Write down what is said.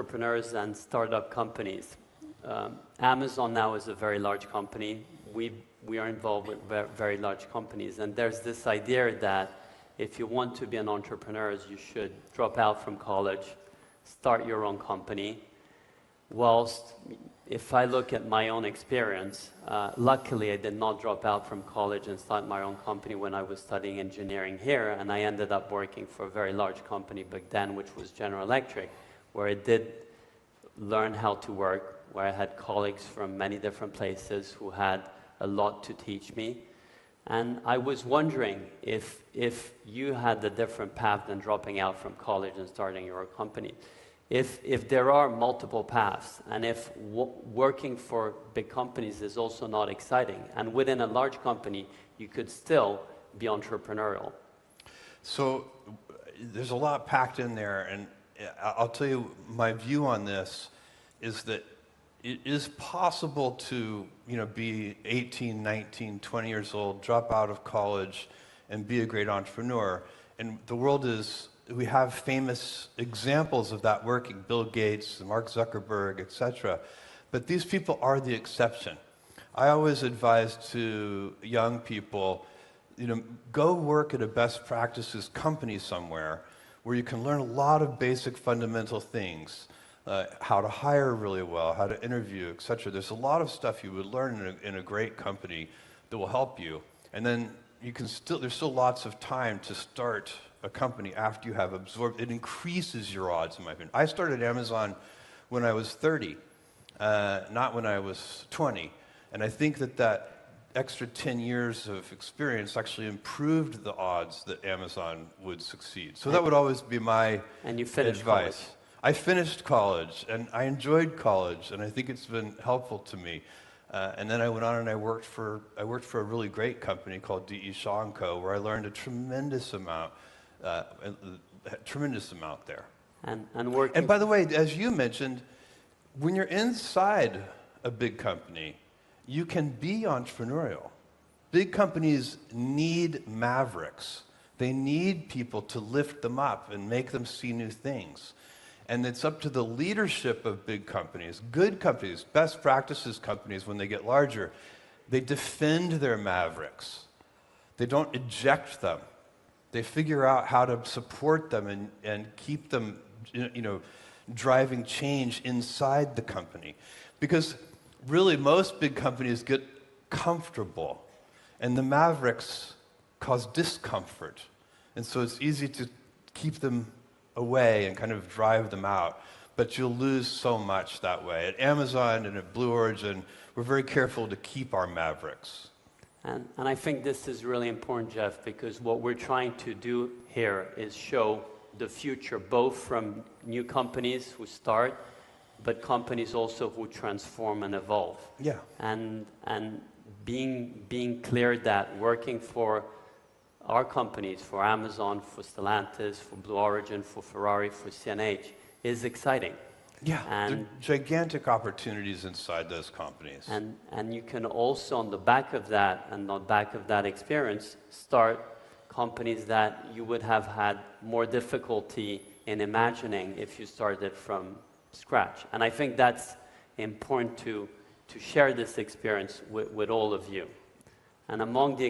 Entrepreneurs and startup companies. Amazon now is a very large company. We are involved with very large companies, and there's this idea that if you want to be an entrepreneur, you should drop out from college, start your own company. Whilst if I look at my own experience, luckily I did not drop out from college and start my own company when I was studying engineering here, and I ended up working for a very large company back then, which was General Electric, where I did learn how to work, where I had colleagues from many different places who had a lot to teach me. And I was wondering if you had a different path than dropping out from college and starting your own company. If there are multiple paths, and if working for big companies is also not exciting, and within a large company, you could still be entrepreneurial. So there's a lot packed in there, and I'll tell you my view on this is that it is possible to, be 18, 19, 20 years old, drop out of college, and be a great entrepreneur. And the world we have famous examples of that working, Bill Gates, Mark Zuckerberg, etc. But these people are the exception. I always advise to young people, go work at a best practices company somewhere where you can learn a lot of basic fundamental things. How to hire really well, how to interview, etc. There's a lot of stuff you would learn in a great company that will help you. And then there's still lots of time to start a company after you have absorbed. It increases your odds, in my opinion. I started Amazon when I was 30, not when I was 20. And I think that extra 10 years of experience actually improved the odds that Amazon would succeed. So that would always be my And you finished advice. college. I finished college, and I enjoyed college, and I think it's been helpful to me. And then I went on and I worked for a really great company called D.E. Shaw & Co., where I learned a tremendous amount there. And working. And by the way, as you mentioned, when you're inside a big company, you can be entrepreneurial. Big companies need mavericks. They need people to lift them up and make them see new things. And it's up to the leadership of big companies, good companies, best practices companies, when they get larger, they defend their mavericks. They don't eject them. They figure out how to support them and keep them, driving change inside the company. Because really, most big companies get comfortable, and the mavericks cause discomfort. And so it's easy to keep them away and kind of drive them out, but you'll lose so much that way. At Amazon and at Blue Origin, we're very careful to keep our mavericks. And I think this is really important, Jeff, because what we're trying to do here is show the future, both from new companies who start, but companies also who transform and evolve. Yeah. And being clear that working for our companies, for Amazon, for Stellantis, for Blue Origin, for Ferrari, for CNH, is exciting. Yeah, and there are gigantic opportunities inside those companies. And you can also, on the back of that, and on the back of that experience, start companies that you would have had more difficulty in imagining if you started from scratch. And I think that's important to share this experience with all of you. And among the